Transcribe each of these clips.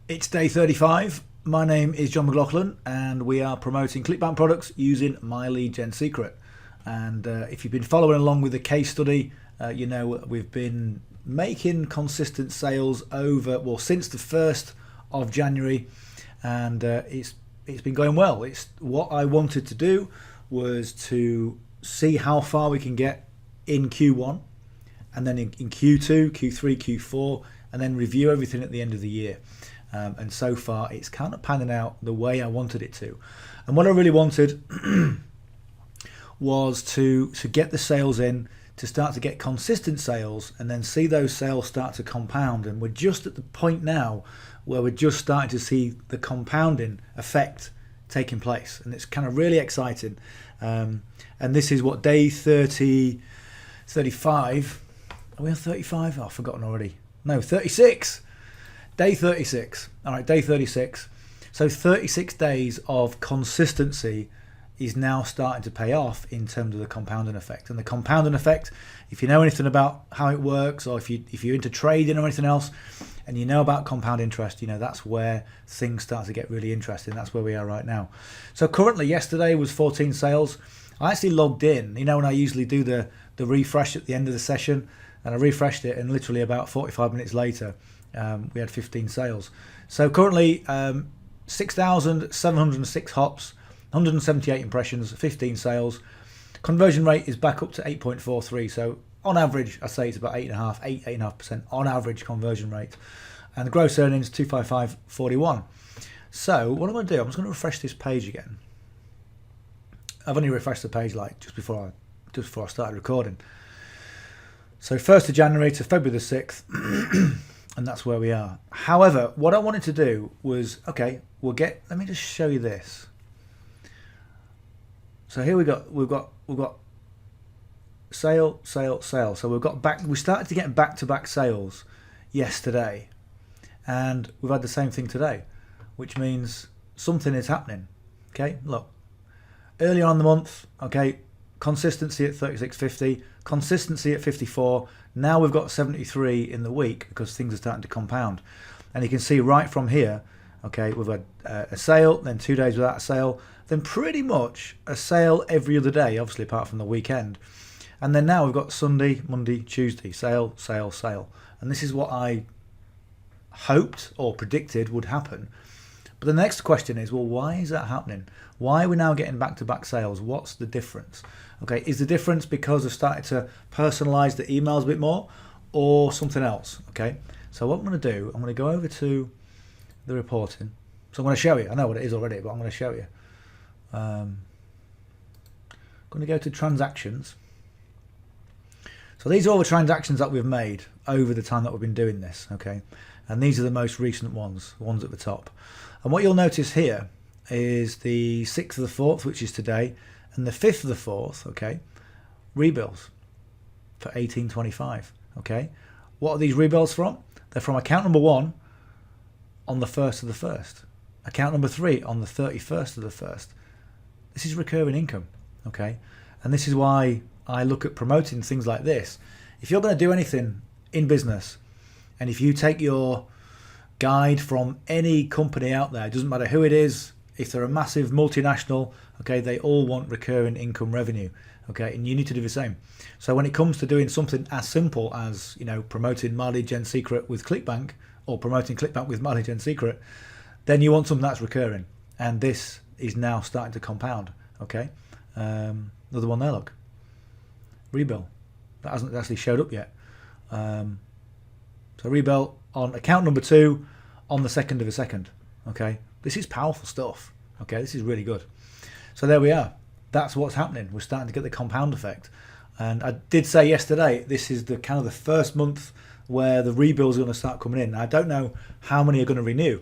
It's day 35. My name is John McLauchlan and we are promoting Clickbank products using myleadgensecret. And if you've been following along with the case study, you know we've been making consistent sales since the 1st of January, and it's been going well. It's what I wanted to do was to see how far we can get in Q1 and then in Q2, Q3, Q4, and then review everything at the end of the year. And so far it's kind of panning out the way I wanted it to. And what I really wanted was to get the sales in, to start to get consistent sales, and then see those sales start to compound. And we're just at the point now where we're just starting to see the compounding effect taking place, and it's kind of really exciting. And this is what day 35. Are we on 35? Oh, I've forgotten already. No, 36. Day 36. All right, day 36. So 36 days of consistency is now starting to pay off in terms of the compounding effect. And the compounding effect, if you know anything about how it works, or if you're into trading or anything else, and you know about compound interest, you know that's where things start to get really interesting. That's where we are right now. So currently, yesterday was 14 sales. I actually logged in, you know, when I usually do the refresh at the end of the session, and I refreshed it, and literally about 45 minutes later, we had 15 sales. So currently 6,706 hops, 178 impressions, 15 sales. Conversion rate is back up to 8.43. So on average, I say it's about 8.5% on average conversion rate. And the gross earnings 255.41. So what I'm going to do, I'm just going to refresh this page again. I've only refreshed the page like just before I started recording. So 1st of January to February the 6th. And that's where we are. However, what I wanted to do was, okay, let me just show you this. So here we've got sale. So we started to get back-to-back sales yesterday, and we've had the same thing today, which means something is happening. Okay, look, earlier on in the month, okay, consistency at 36.50, consistency at 54. Now we've got 73 in the week because things are starting to compound. And you can see right from here, okay, we've had a sale, then 2 days without a sale, then pretty much a sale every other day, obviously apart from the weekend. And then now we've got Sunday, Monday, Tuesday, sale, sale, sale. And this is what I hoped or predicted would happen. But the next question is, well, why is that happening? Why are we now getting back-to-back sales? What's the difference? Okay, is the difference because I've started to personalize the emails a bit more, or something else? Okay, so what I'm going to do, I'm going to go over to the reporting. So I'm going to show you. I know what it is already, but I'm going to show you. I'm going to go to transactions. So these are all the transactions that we've made over the time that we've been doing this. Okay, and these are the most recent ones, the ones at the top. And what you'll notice here is the 6th of the 4th, which is today, and the 5th of the 4th, okay, rebills for 18.25, okay. What are these rebills from? They're from account number 1 on the 1st of the 1st, account number 3 on the 31st of the 1st. This is recurring income, okay, and this is why I look at promoting things like this. If you're going to do anything in business, and if you take your guide from any company out there, it doesn't matter who it is, if they're a massive multinational, okay, they all want recurring income revenue, okay, and you need to do the same. So when it comes to doing something as simple as, you know, promoting myleadgensecret with Clickbank, or promoting Clickbank with myleadgensecret, then you want something that's recurring, and this is now starting to compound, okay. Another one there, look, rebill, that hasn't actually showed up yet. So rebill on account number 2 on the 2nd of the 2nd, okay. This is powerful stuff, okay, this is really good. So there we are, that's what's happening. We're starting to get the compound effect. And I did say yesterday, this is the kind of the first month where the rebills are going to start coming in. Now, I don't know how many are going to renew,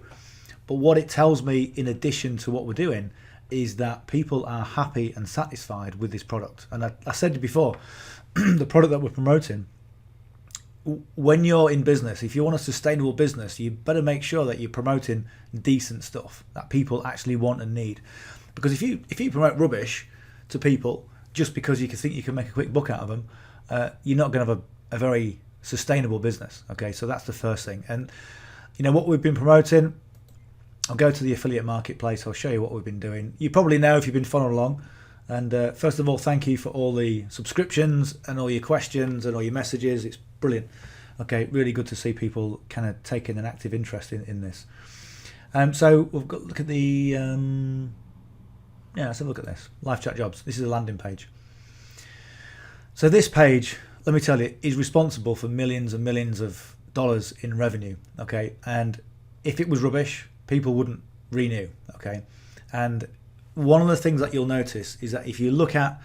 but what it tells me in addition to what we're doing is that people are happy and satisfied with this product. And I said it before, the product that we're promoting, when you're in business, if you want a sustainable business, you better make sure that you're promoting decent stuff that people actually want and need. Because if you promote rubbish to people just because you can think you can make a quick buck out of them, you're not going to have a very sustainable business. Okay, so that's the first thing. And you know what we've been promoting, I'll go to the affiliate marketplace. I'll show you what we've been doing. You probably know if you've been following along. And first of all, thank you for all the subscriptions and all your questions and all your messages. It's brilliant. Okay, really good to see people kind of taking an active interest in this. So we've got, look at the, let's have a look at this. Live chat jobs. This is a landing page. So this page, let me tell you, is responsible for millions and millions of dollars in revenue. Okay, and if it was rubbish, people wouldn't renew. Okay, and one of the things that you'll notice is that if you look at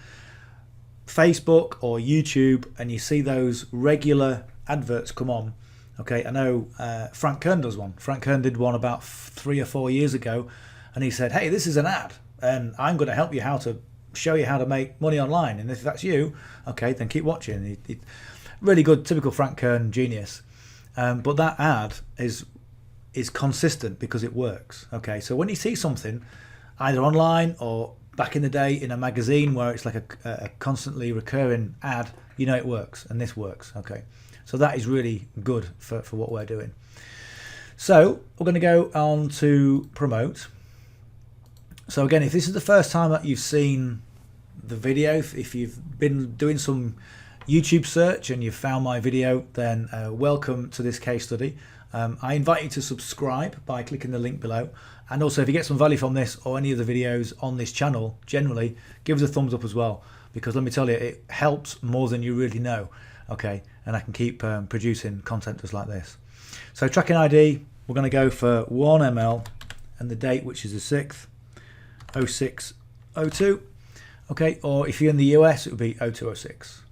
Facebook or YouTube and you see those regular adverts come on, okay, I know Frank Kern does one. Frank Kern did one about 3 or 4 years ago, and he said, hey, this is an ad and I'm going to help you show you how to make money online, and if that's you, okay, then keep watching. Really good, typical Frank Kern genius. But that ad is consistent because it works. Okay, so when you see something either online or back in the day in a magazine where it's like a constantly recurring ad, you know it works, and this works. Okay, so that is really good for what we're doing. So we're going to go on to promote. So again, if this is the first time that you've seen the video, if you've been doing some YouTube search and you've found my video, then welcome to this case study. I invite you to subscribe by clicking the link below, and also if you get some value from this or any of the videos on this channel, generally give us a thumbs up as well, because let me tell you, it helps more than you really know. Okay, and I can keep producing content just like this. So tracking ID, we're going to go for 1 ml and the date, which is the 6th, 0602. Okay, or if you're in the US, it would be 0206.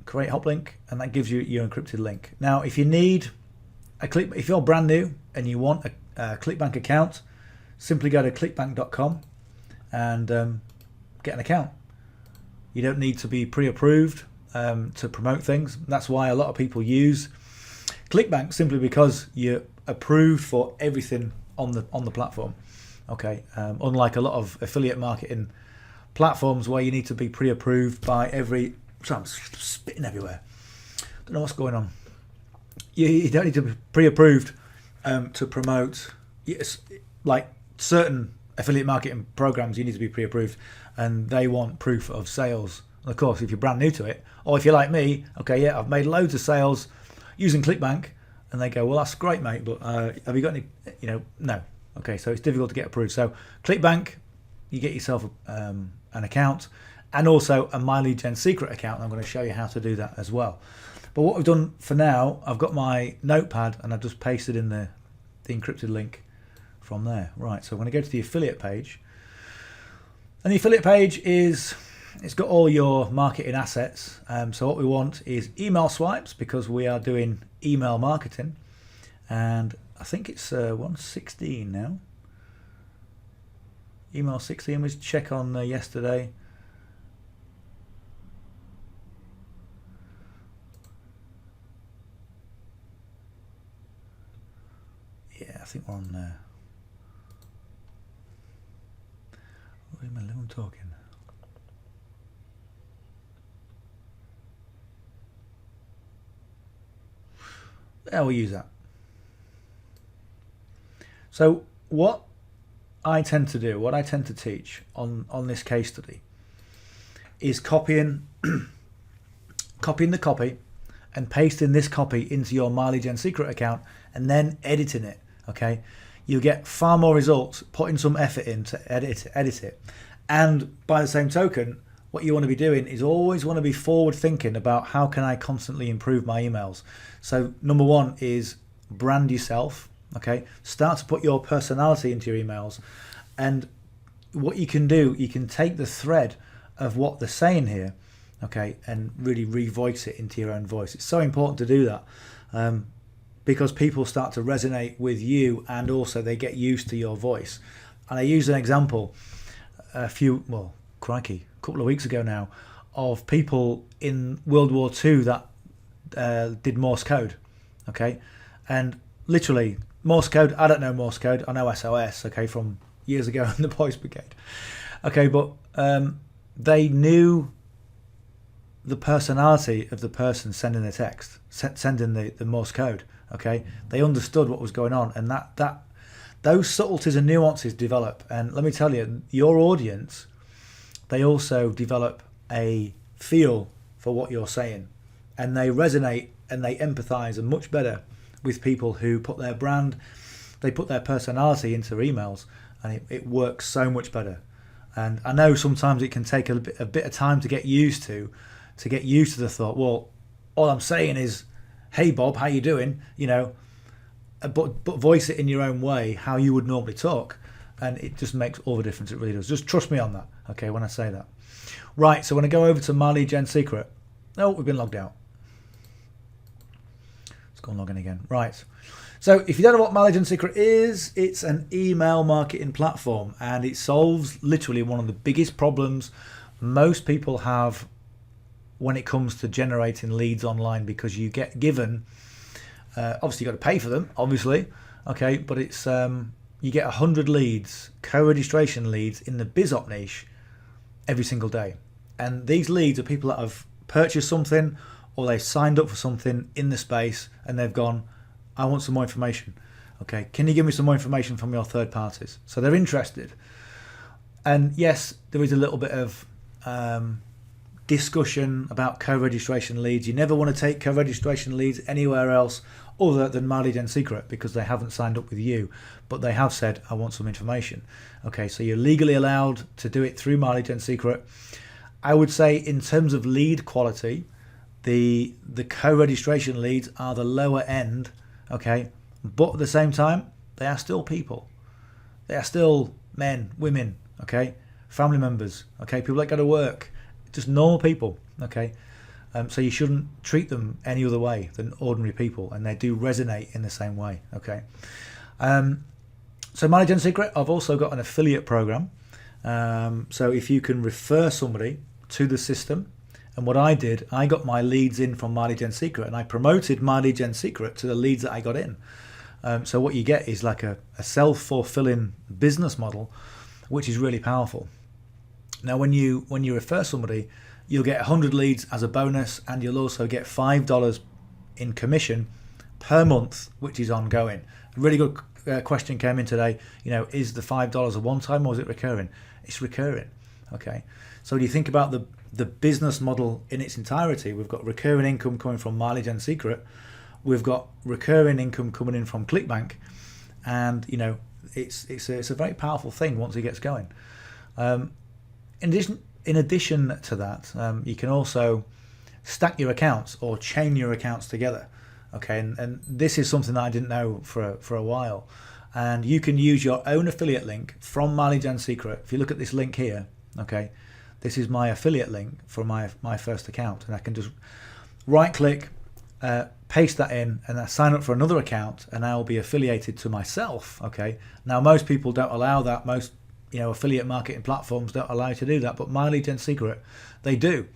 Create hop link, and that gives you your encrypted link. Now, if you need if you're brand new and you want a Clickbank account, simply go to clickbank.com and get an account. You don't need to be pre-approved to promote things. That's why a lot of people use Clickbank, simply because you're approved for everything on the platform. Okay, unlike a lot of affiliate marketing platforms where you need to be pre-approved by every. Sorry, I'm spitting everywhere. Don't know what's going on. You don't need to be pre-approved to promote. Yes, like certain affiliate marketing programs, you need to be pre-approved, and they want proof of sales. And of course, if you're brand new to it, or if you're like me, okay, yeah, I've made loads of sales using Clickbank, and they go, well, that's great, mate, but have you got any? No. Okay, so it's difficult to get approved. So Clickbank, you get yourself an account, and also a myleadgensecret account. I'm going to show you how to do that as well. But what I've done for now, I've got my notepad and I've just pasted in the encrypted link from there. Right, so I'm going to go to the affiliate page. And the affiliate page it's got all your marketing assets. So what we want is email swipes, because we are doing email marketing. And I think it's 116 now. Email 16 was check on yesterday. Yeah, I think we're on there. Wait a minute, I'm talking. Yeah, we'll use that. So what I tend to do, what I tend to teach on this case study, is copying the copy and pasting this copy into your myleadgensecret account and then editing it. Okay, you get far more results putting some effort in to edit it. And by the same token, what you want to be doing is always want to be forward thinking about how can I constantly improve my emails. So number one is brand yourself. Okay, start to put your personality into your emails, and what you can do, you can take the thread of what they're saying here, okay, and really revoice it into your own voice. It's so important to do that, because people start to resonate with you, and also they get used to your voice. And I used an example a couple of weeks ago now, of people in World War II that did Morse code, okay, and literally Morse code, I don't know Morse code, I know SOS, okay, from years ago in the Boys Brigade, okay, but they knew the personality of the person sending the text, sending the Morse code, okay, they understood what was going on, and that those subtleties and nuances develop. And let me tell you, your audience, they also develop a feel for what you're saying, and they resonate and they empathize and much better with people who put their brand, they put their personality into emails, and it works so much better. And I know sometimes it can take a bit of time to get used to the thought, well, all I'm saying is, hey Bob, how you doing? But voice it in your own way, how you would normally talk, and it just makes all the difference. It really does. Just trust me on that, okay, when I say that. Right, so when I go over to My Lead Gen Secret, oh, we've been logged out. Let's go and log in again. Right. So if you don't know what My Lead Gen Secret is, it's an email marketing platform, and it solves literally one of the biggest problems most people have when it comes to generating leads online, because you get given, obviously you've got to pay for them, obviously, okay, but it's you get 100 leads, co-registration leads in the BizOp niche every single day. And these leads are people that have purchased something, or they've signed up for something in the space and they've gone, I want some more information. Okay, can you give me some more information from your third parties? So they're interested. And yes, there is a little bit of discussion about co-registration leads. You never want to take co-registration leads anywhere else other than My Lead Gen Secret, because they haven't signed up with you, but they have said, I want some information. Okay, so you're legally allowed to do it through My Lead Gen Secret. I would say in terms of lead quality, the co-registration leads are the lower end, okay, but at the same time, they are still people. They are still men, women, okay, family members, okay, people that go to work, just normal people, okay. So you shouldn't treat them any other way than ordinary people, and they do resonate in the same way, okay. So My Lead Gen Secret, I've also got an affiliate program. So if you can refer somebody to the system, and what I did, I got my leads in from My Lead Gen Secret, and I promoted My Lead Gen Secret to the leads that I got in. So what you get is like a self-fulfilling business model, which is really powerful. Now, when you refer somebody, you'll get 100 leads as a bonus, and you'll also get $5 in commission per month, which is ongoing. A really good question came in today. Is the $5 a one-time, or is it recurring? It's recurring. Okay. So when you think about the business model in its entirety, we've got recurring income coming from My Lead Gen Secret. We've got recurring income coming in from Clickbank, and it's a very powerful thing once it gets going. In addition to that, you can also stack your accounts or chain your accounts together. Okay, and this is something that I didn't know for a while. And you can use your own affiliate link from My Lead Gen Secret. If you look at this link here, okay, this is my affiliate link for my first account, and I can just right click, paste that in, and I sign up for another account, and I'll be affiliated to myself. Okay, now most people don't allow that. Most affiliate marketing platforms don't allow you to do that, but My Lead Gen Secret, they do.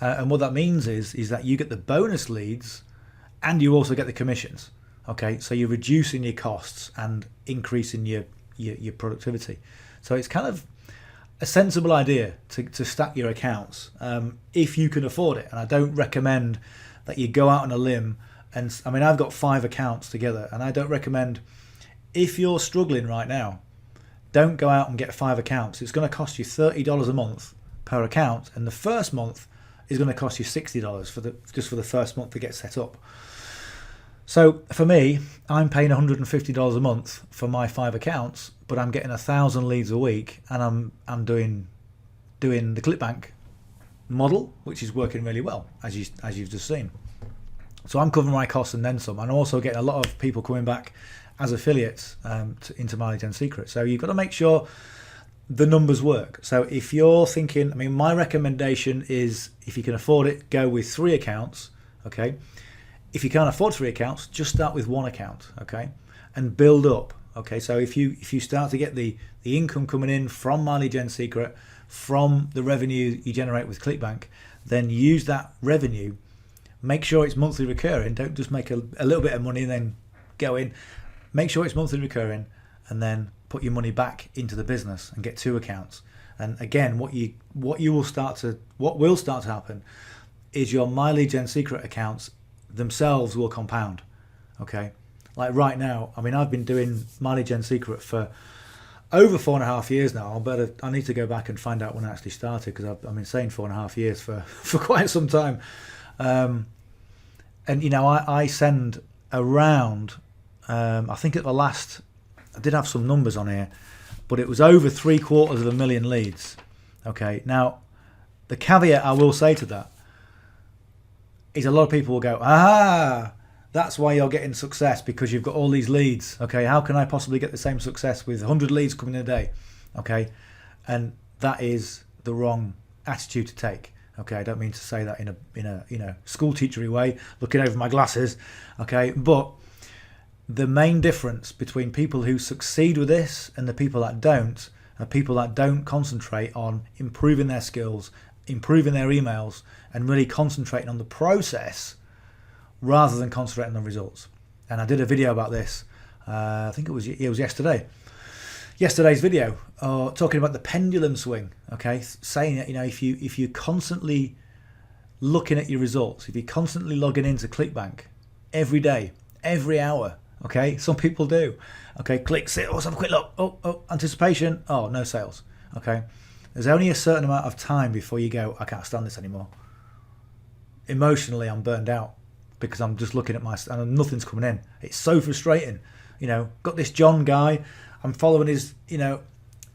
And what that means is that you get the bonus leads, and you also get the commissions. Okay, so you're reducing your costs and increasing your productivity. So it's kind of a sensible idea to stack your accounts if you can afford it. And I don't recommend that you go out on a limb. And I mean, I've got 5 accounts together, and I don't recommend, if you're struggling right now, don't go out and get 5 accounts. It's going to cost you $30 a month per account, and the first month is going to cost you $60 just for the first month to get set up. So for me, I'm paying $150 a month for my 5 accounts, but I'm getting 1,000 leads a week, and I'm doing the Clickbank model, which is working really well, as you've just seen. So I'm covering my costs and then some, and I'm also getting a lot of people coming back as affiliates into My Lead Gen Secret. So you've got to make sure the numbers work. So if you're thinking, I mean, my recommendation is, if you can afford it, go with 3 accounts. Okay. If you can't afford 3 accounts, just start with 1 account. Okay, and build up. Okay, so if you start to get the income coming in from My Lead Gen Secret, from the revenue you generate with Clickbank, then use that revenue. Make sure it's monthly recurring. Don't just make a little bit of money and then go in. Make sure it's monthly recurring, and then put your money back into the business and get 2 accounts. And again, what will start to happen is your My Lead Gen Secret accounts themselves will compound. Okay, Like right now, I mean, I've been doing My Lead Gen Secret for over 4.5 years now. I need to go back and find out when I actually started, because I've been saying 4.5 years for quite some time. And you know, I send around, I think at the last, I did have some numbers on here, but it was over 750,000 leads. Okay, now the caveat I will say to that is a lot of people will go, that's why you're getting success, because you've got all these leads. Okay, how can I possibly get the same success with 100 leads coming in a day? Okay, and that is the wrong attitude to take. Okay, I don't mean to say that in a school teachery way, looking over my glasses. Okay, but the main difference between people who succeed with this and the people that don't are people that don't concentrate on improving their skills, improving their emails, and really concentrating on the process rather than concentrating on results. And I did a video about this. I think it was yesterday. Yesterday's video, talking about the pendulum swing. Okay, saying that, you know, if you're constantly looking at your results, if you're constantly logging into Clickbank every day, every hour. Okay, some people do. Okay, click, sit, let's have a quick look. Oh, anticipation. Oh, no sales. Okay, there's only a certain amount of time before you go, I can't stand this anymore. Emotionally, I'm burned out because I'm just looking at and nothing's coming in. It's so frustrating. You know, got this John guy. I'm following his, you know,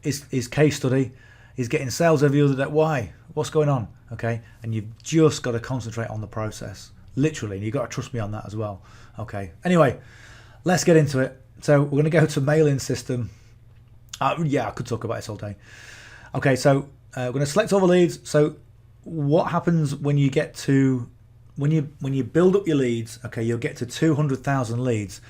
his case study. He's getting sales every other day. Why? What's going on? Okay, and you've just got to concentrate on the process. Literally, and you've got to trust me on that as well. Okay. Anyway, let's get into it. So we're going to go to mailing system. Yeah, I could talk about this all day. Okay, so we're going to select all the leads. So what happens when you get to when you build up your leads? Okay, you'll get to 200,000 leads,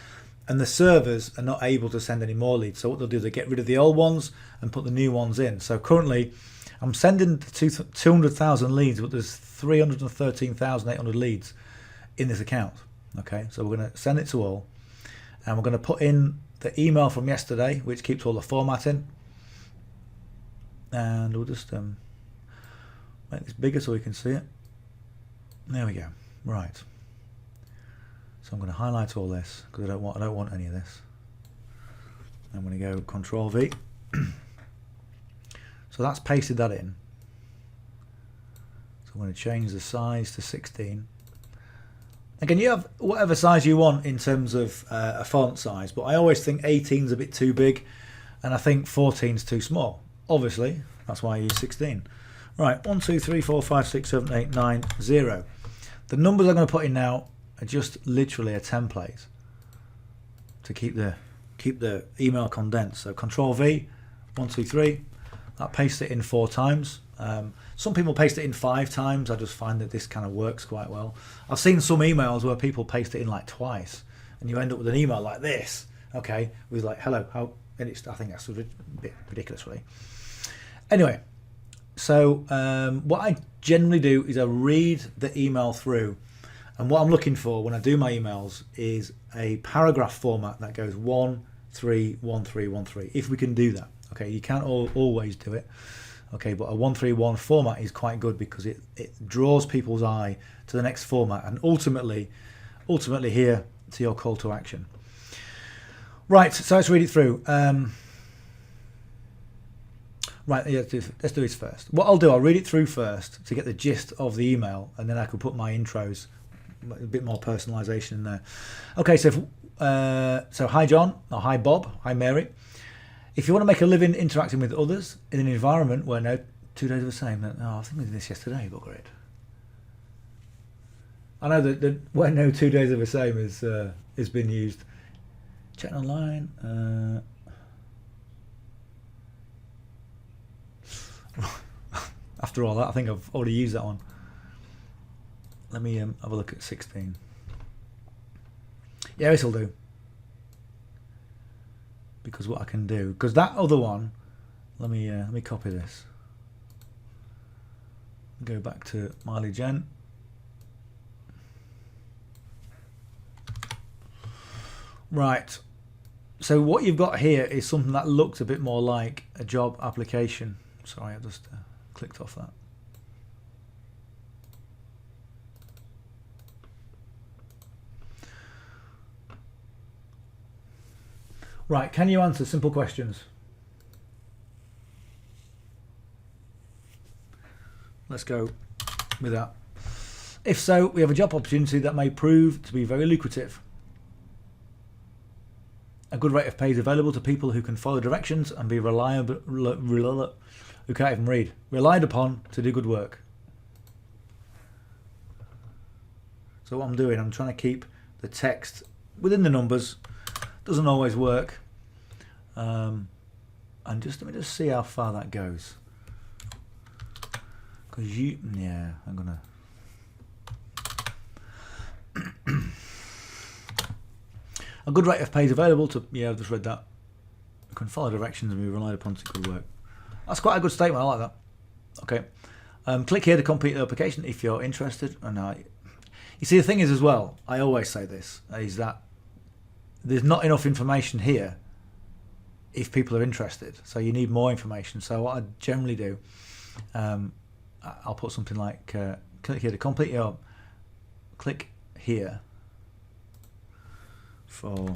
and the servers are not able to send any more leads. So what they'll do, they get rid of the old ones and put the new ones in. So currently, I'm sending 200,000 leads, but there's 313,800 leads in this account. Okay, so we're going to send it to all, and we're going to put in the email from yesterday, which keeps all the formatting, and we'll just make this bigger so we can see it. There we go. Right. So I'm going to highlight all this because I don't want any of this. I'm going to go Control V. So that's pasted that in. So I'm going to change the size to 16. Again, you have whatever size you want in terms of a font size, but I always think 18 is a bit too big, and I think 14 is too small. Obviously, that's why I use 16. Right, 1, 2, 3, 4, 5, 6, 7, 8, 9, 0. The numbers I'm going to put in now are just literally a template to keep the email condensed. So Control V, 1, 2, 3. That pastes it in 4 times. Some people paste it in 5 times. I just find that this kind of works quite well. I've seen some emails where people paste it in like twice, and you end up with an email like this. Okay, with like hello, how, and I think that's a bit ridiculous, really. Anyway, so what I generally do is I read the email through, and what I'm looking for when I do my emails is a paragraph format that goes 1, 3, 1, 3, 1, 3. If we can do that, okay, you can't always do it. Okay, but a 131 format is quite good because it draws people's eye to the next format, and ultimately here to your call to action. Right, so let's read it through. Right, yeah, let's do this first. What I'll do, I'll read it through first to get the gist of the email, and then I can put my intros, a bit more personalisation in there. Okay, so hi John, or hi Bob, hi Mary. If you want to make a living interacting with others in an environment where no 2 days are the same, then, I think we did this yesterday, bugger it. I know that where no 2 days are the same is been used. Check online. After all that, I think I've already used that one. Let me have a look at 16. Yeah, this will do. Because what I can do, because that other one, let me copy this. Go back to My Lead Gen. Right. So what you've got here is something that looks a bit more like a job application. Sorry, I just clicked off that. Right, can you answer simple questions? Let's go with that. If so, we have a job opportunity that may prove to be very lucrative. A good rate of pay is available to people who can follow directions and be reliable, who can't even read, relied upon to do good work. So what I'm doing, I'm trying to keep the text within the numbers. Doesn't always work. And let me just see how far that goes. Because I'm gonna. A good rate of pay is available to, I've just read that. You can follow directions and be relied upon to good work. That's quite a good statement, I like that. Okay. Click here to complete the application if you're interested. You see, the thing is as well, I always say this, is that there's not enough information here if people are interested. So you need more information. So what I generally do, I'll put something like, click here to complete your, click here for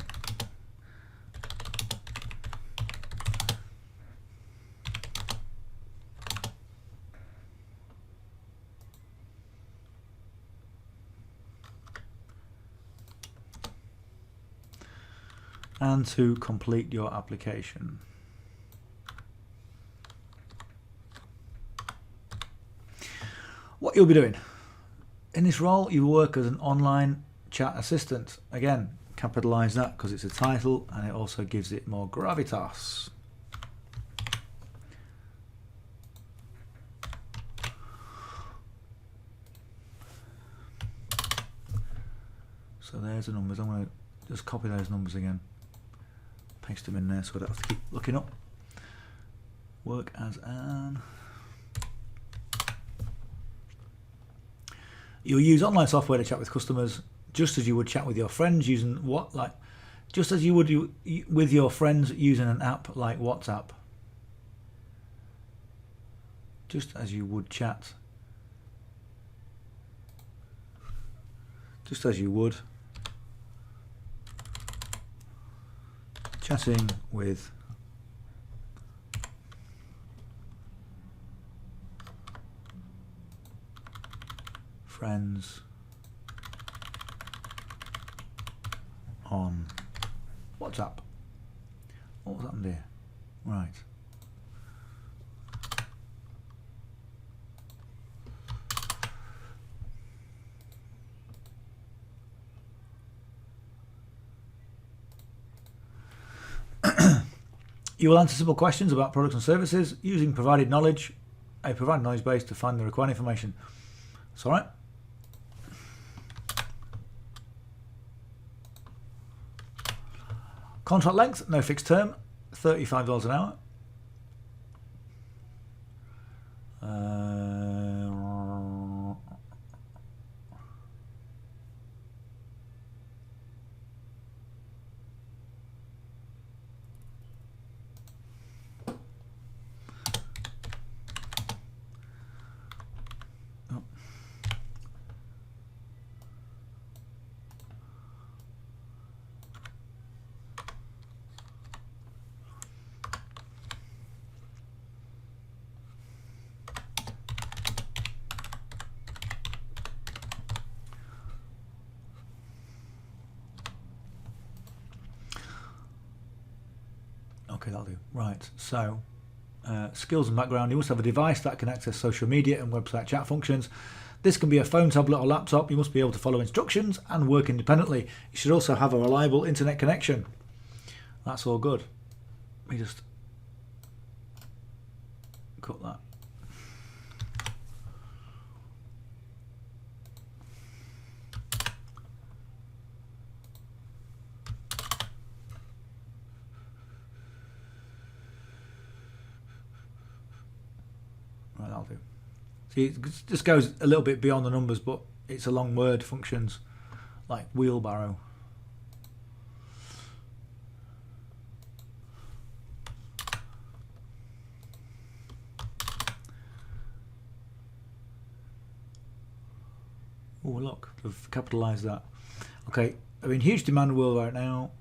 and to complete your application. What you'll be doing. In this role, you work as an online chat assistant. Again, capitalise that because it's a title and it also gives it more gravitas. So there's the numbers. I'm going to just copy those numbers again. Paste them in there so I don't have to keep looking up. Work as an... You'll use online software to chat with customers just as you would chat with your friends using just as you would with your friends using an app like WhatsApp. Just as you would chat. Just as you would chatting with friends on WhatsApp. What was happened here? Right. You will answer simple questions about products and services using a provided knowledge base to find the required information. It's all right. Contract length, no fixed term, $35 an hour. Okay, that'll do. Right, so skills and background. You must have a device that can access social media and website chat functions. This can be a phone, tablet or laptop. You must be able to follow instructions and work independently. You should also have a reliable internet connection. That's all good. Let me just cut that. Right, that'll do. See, it just goes a little bit beyond the numbers, but it's a long word, functions like wheelbarrow. Oh, look, they've capitalised that. Okay, I mean, huge demand in the world right now.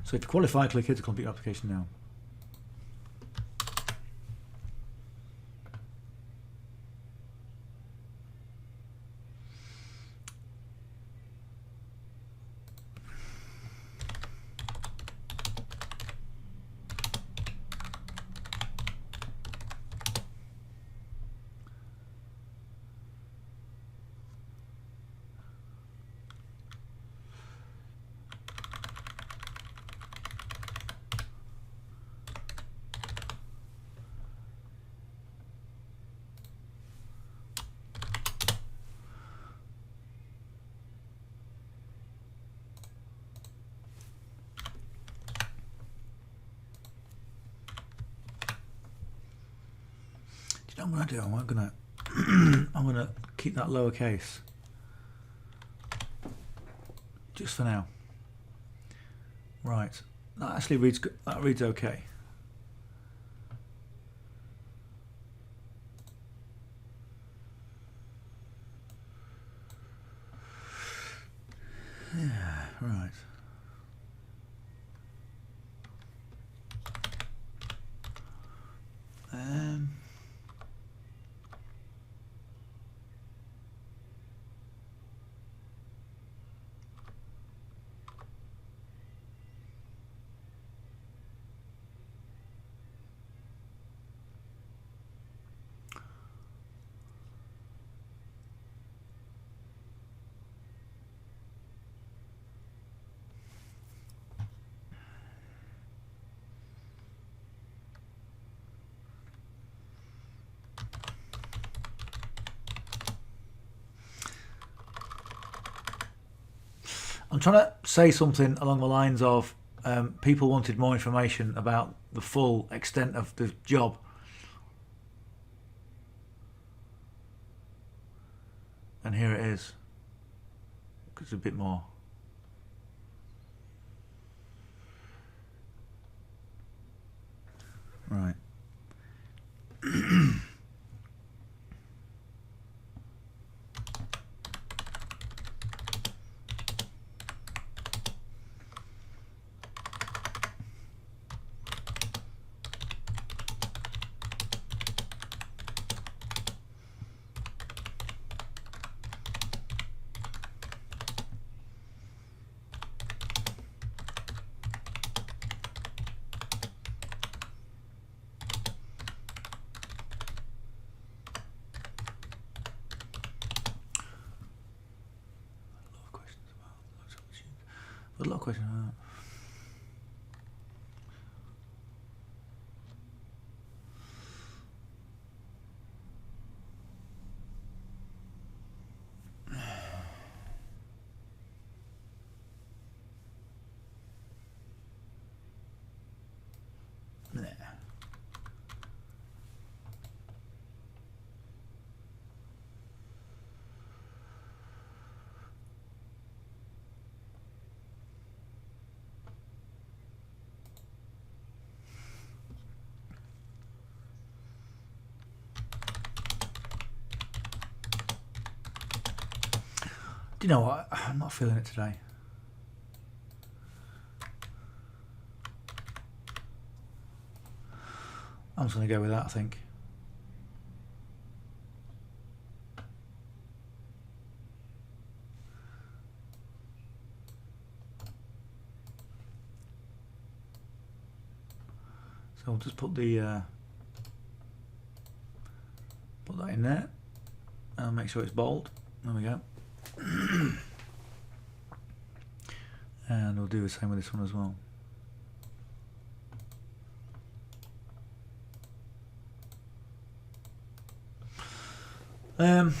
So if you qualify, click here to complete your application now. You know what I'm going to do? I'm gonna keep that lowercase just for now. Right, that actually reads okay. Yeah, right. I'm trying to say something along the lines of people wanted more information about the full extent of the job. And here it is. It's a bit more. Right. A lot of questions about that. Do you know what? I'm not feeling it today. I'm just going to go with that, I think. So we'll just put the put that in there and make sure it's bold. There we go. And we'll do the same with this one as well. So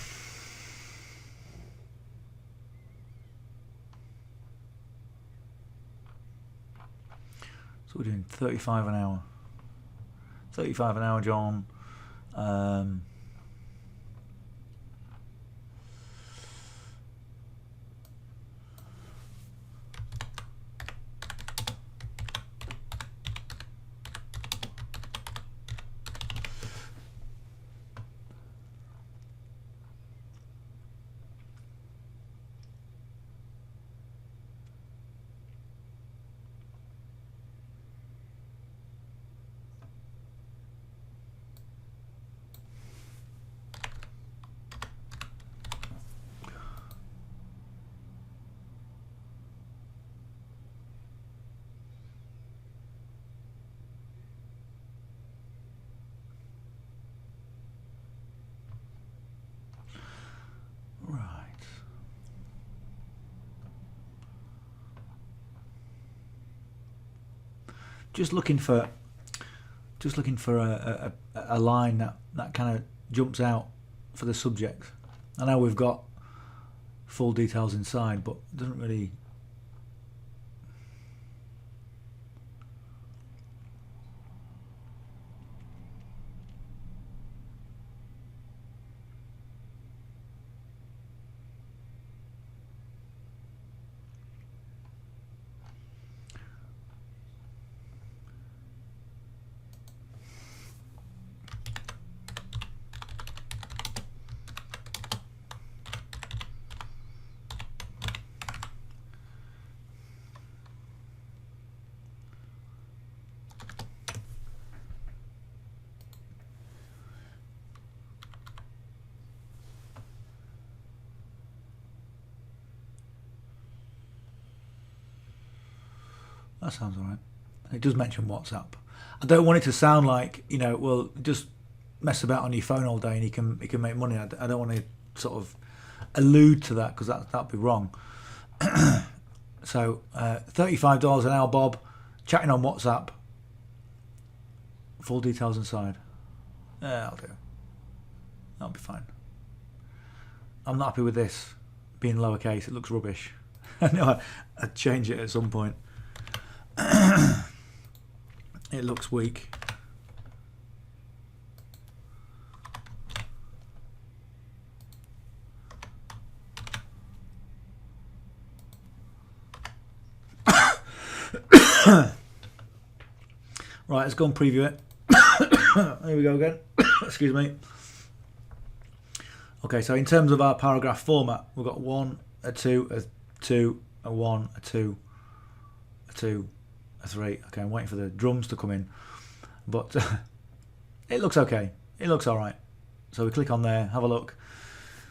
we're doing 35 an hour. 35 an hour, John. just looking for a line that kind of jumps out for the subject. I know we've got full details inside, but it doesn't really. That sounds alright. It does mention WhatsApp. I don't want it to sound like, well, just mess about on your phone all day and you can make money. I don't want to sort of allude to that, because that'd be wrong. So $35 an hour, Bob, chatting on WhatsApp. Full details inside. Yeah, I'll do. That'll be fine. I'm not happy with this being lowercase. It looks rubbish. I know I'd change it at some point. It looks weak. Right, let's go and preview it. Here we go again. Excuse me. Okay, so in terms of our paragraph format, we've got 1, a 2, a 2, a 1, a 2, a 2, a 3. Okay, I'm waiting for the drums to come in, but it looks okay. It looks all right. So we click on there, have a look.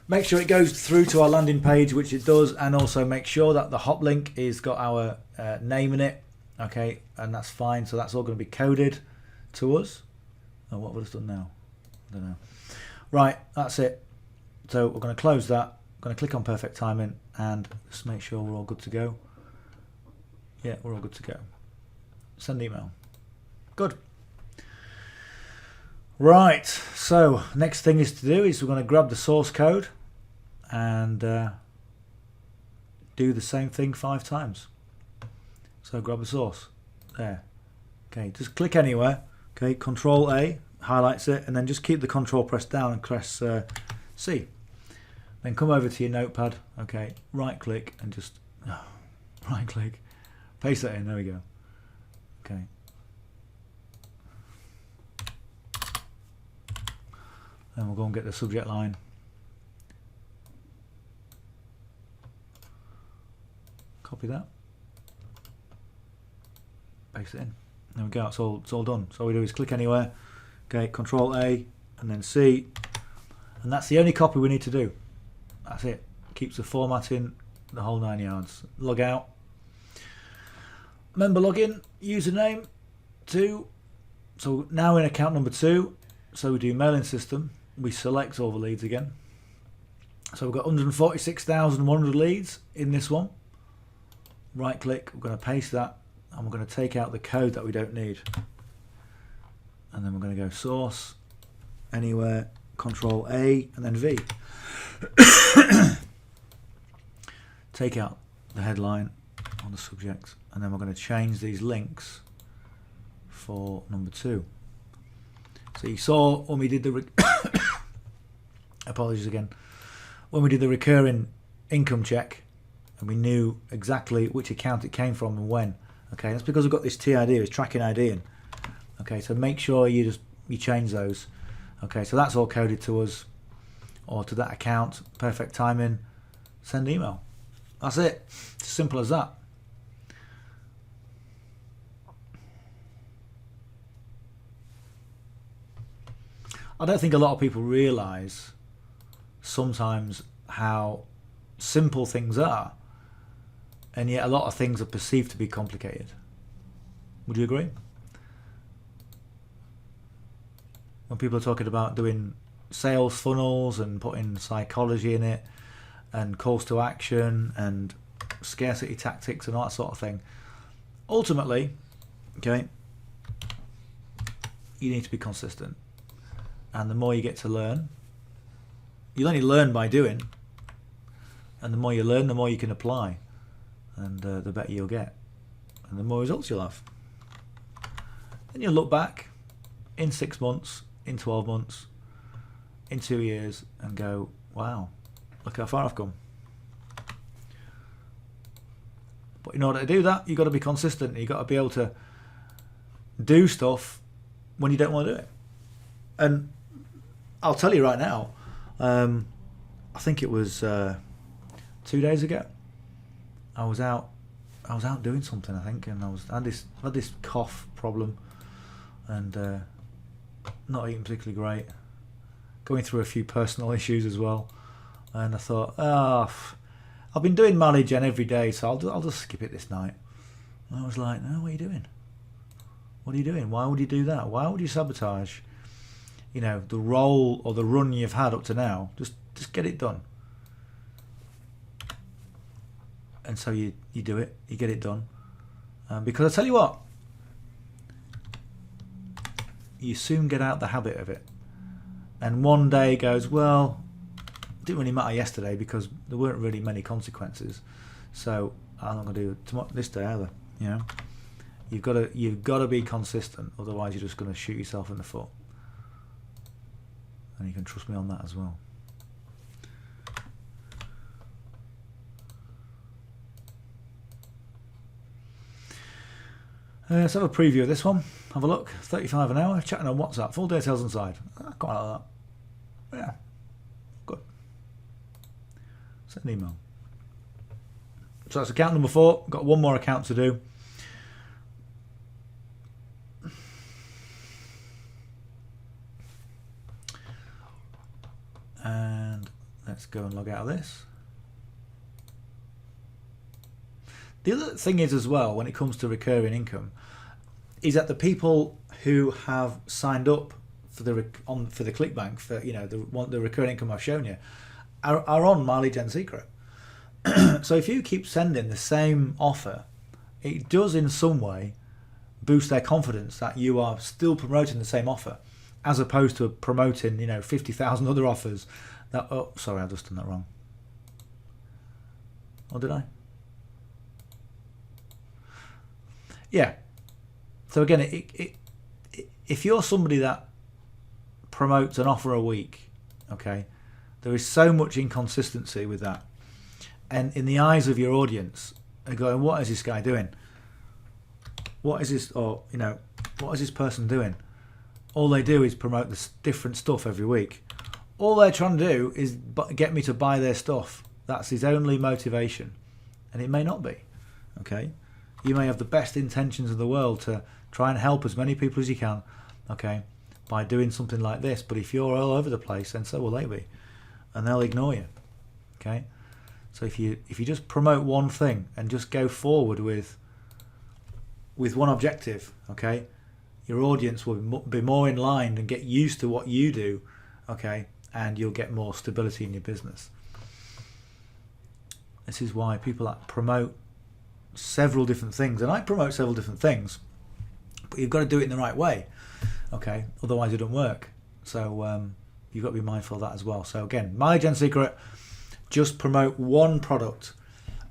Make sure it goes through to our landing page, which it does, and also make sure that the hop link is got our name in it. Okay, and that's fine. So that's all going to be coded to us. Oh, what have I just done now? I don't know. Right, that's it. So we're going to close that. I'm going to click on perfect timing and just make sure we're all good to go. Yeah, we're all good to go. Send email. Good. Right, so next thing is to do is we're going to grab the source code and do the same thing 5 times. So grab the source. There. Okay, just click anywhere. Okay, Control A highlights it, and then just keep the Control pressed down and press C. Then come over to your notepad. Okay, right click and just right click, paste that in. There we go. Okay. Then we'll go and get the subject line. Copy that. Paste it in. There we go. It's all done. So all we do is click anywhere. Okay, Control A and then C, and that's the only copy we need to do. That's it. Keeps the formatting, the whole 9 yards. Log out. Member login, username 2. So now in account number 2. So we do mailing system. We select all the leads again. So we've got 146,100 leads in this one. Right click. We're going to paste that, and we're going to take out the code that we don't need. And then we're going to go source, anywhere, Control A, and then V. Take out the headline on the subject, and then we're going to change these links for number 2. So you saw when we did the apologies again, when we did the recurring income check, and we knew exactly which account it came from and when. Okay, that's because we've got this TID, this tracking ID in. Okay, so make sure you change those. Okay, so that's all coded to us or to that account. Perfect timing. Send email. That's it. It's as simple as that. I don't think a lot of people realise sometimes how simple things are, and yet a lot of things are perceived to be complicated. Would you agree? When people are talking about doing sales funnels and putting psychology in it and calls to action and scarcity tactics and all that sort of thing, ultimately, okay, you need to be consistent. And the more you get to learn, you'll only learn by doing. And the more you learn, the more you can apply. And the better you'll get. And the more results you'll have. Then you'll look back in 6 months, in 12 months, in 2 years and go, wow, look how far I've come. But in order to do that, you've got to be consistent. You've got to be able to do stuff when you don't want to do it. And I'll tell you right now, I think it was 2 days ago, I was out doing something, I think, and I had this cough problem and not eating particularly great, going through a few personal issues as well, and I thought, I've been doing MyLeadGen every day, so I'll just skip it this night. And I was like, no, what are you doing? What are you doing? Why would you do that? Why would you sabotage, the role or the run you've had up to now? Just get it done. And so you do it, you get it done. Because I tell you what, you soon get out the habit of it. And one day goes, well, it didn't really matter yesterday because there weren't really many consequences. So I'm not going to do it this day either. You've got to be consistent, otherwise you're just going to shoot yourself in the foot. And you can trust me on that as well. Let's have a preview of this one. Have a look. 35 an hour. Chatting on WhatsApp. Full details inside. I quite like that. Yeah. Good. Send an email. So that's account number 4. Got one more account to do. And let's go and log out of this. The other thing is as well, when it comes to recurring income, is that the people who have signed up for the Clickbank for the recurring income I've shown you are on myleadgen secret. So if you keep sending the same offer, it does in some way boost their confidence that you are still promoting the same offer, as opposed to promoting 50,000 other offers. Sorry, I've just done that wrong. Or did I? Yeah. So again, if you're somebody that promotes an offer a week, okay, there is so much inconsistency with that. And in the eyes of your audience, they're going, what is this guy doing? What is this, what is this person doing? All they do is promote this different stuff every week. All they're trying to do is get me to buy their stuff. That's his only motivation. And it may not be, okay? You may have the best intentions in the world to try and help as many people as you can, okay, by doing something like this. But if you're all over the place, then so will they be, and they'll ignore you, okay? So if you just promote one thing and just go forward with one objective, okay, your audience will be more in line and get used to what you do, okay, and you'll get more stability in your business. This is why people that promote several different things, and I promote several different things, but you've got to do it in the right way, okay, otherwise it doesn't work. So you've got to be mindful of that as well. So again, myLeadgen secret, just promote one product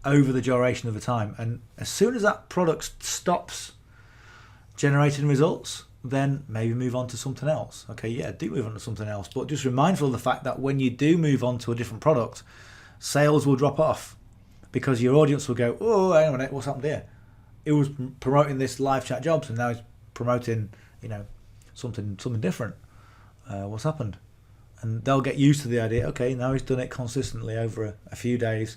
over the duration of the time, and as soon as that product stops generating results, then maybe move on to something else. Okay, yeah, do move on to something else, but just be mindful of the fact that when you do move on to a different product, sales will drop off. Because your audience will go, oh, hang on a minute, what's happened here? It was promoting this live chat jobs, and now he's promoting, something different. What's happened? And they'll get used to the idea. Okay, now he's done it consistently over a few days,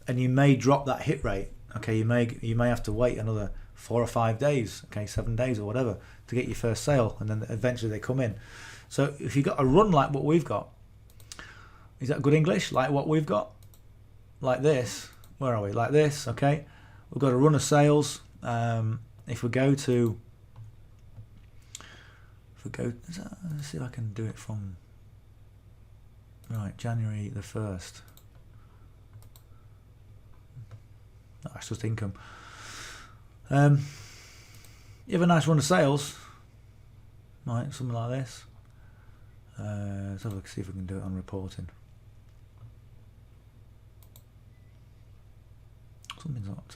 and you may drop that hit rate. Okay, you may have to wait another 4 or 5 days, okay, 7 days or whatever, to get your first sale, and then eventually they come in. So if you've got a run like what we've got, is that good English? Like what we've got, like this. Where are we? Like this, okay? We've got a run of sales. If we go, let's see if I can do it from, right, January the 1st. No, that's just income. You have a nice run of sales. right? Something like this. Let's have a look, see if we can do it on reporting. Something's not.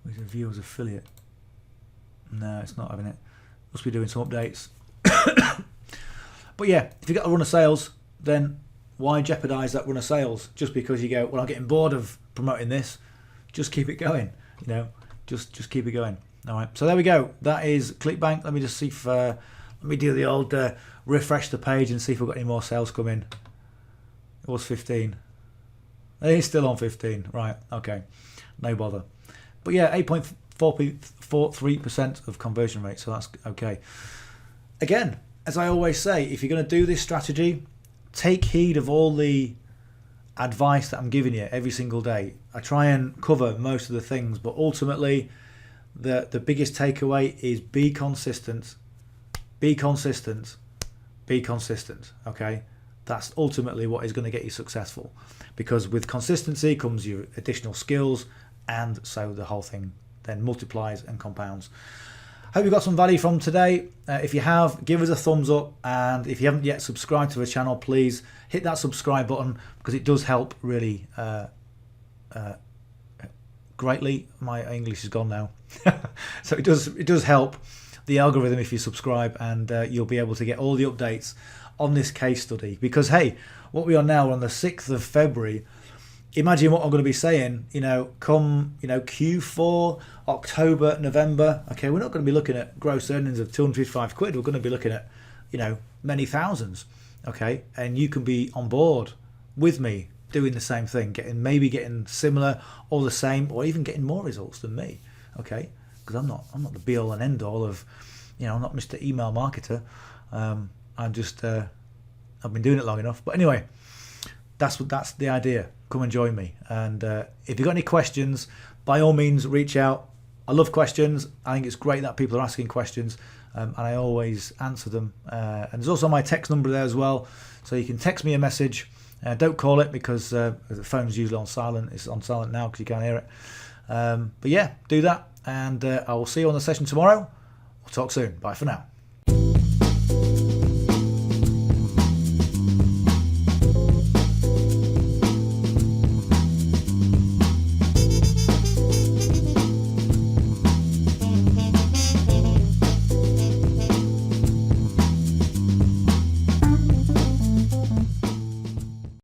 Where's a viewers affiliate? No, it's not having it. Must be doing some updates. But yeah, if you got a run of sales, then why jeopardise that run of sales just because you go, well, I'm getting bored of promoting this. Just keep it going. You know, just keep it going. All right. So there we go. That is Clickbank. Let me just see if let me do the old refresh the page and see if we've got any more sales coming. It was 15. It's still on 15. Right. Okay. No bother. But yeah, 8.43% of conversion rate. So that's okay. Again, as I always say, if you're going to do this strategy, take heed of all the advice that I'm giving you every single day. I try and cover most of the things, but ultimately the biggest takeaway is be consistent, be consistent, be consistent. Okay, that's ultimately what is going to get you successful, because with consistency comes your additional skills, and so the whole thing then multiplies and compounds. Hope you got some value from today. If you have, give us a thumbs up, and if you haven't yet subscribed to the channel, please hit that subscribe button, because it does help really greatly. My English is gone now. So it does help the algorithm if you subscribe, and you'll be able to get all the updates on this case study. Because hey, what we are now on the 6th of February. Imagine what I'm going to be saying, come, Q4, October, November. Okay, we're not going to be looking at gross earnings of 255 quid. We're going to be looking at, many thousands. Okay, and you can be on board with me doing the same thing, maybe getting similar or the same, or even getting more results than me. Okay, because I'm not the be all and end all of, I'm not Mr. Email Marketer. I'm just, I've been doing it long enough. But anyway, that's the idea. Come and join me, and if you've got any questions, by all means reach out. I love questions. I think it's great that people are asking questions, and I always answer them. And there's also my text number there as well, so you can text me a message. Don't call it, because the phone's usually on silent. It's on silent now because you can't hear it. But yeah, do that, and I will see you on the session tomorrow. We'll talk soon. Bye for now.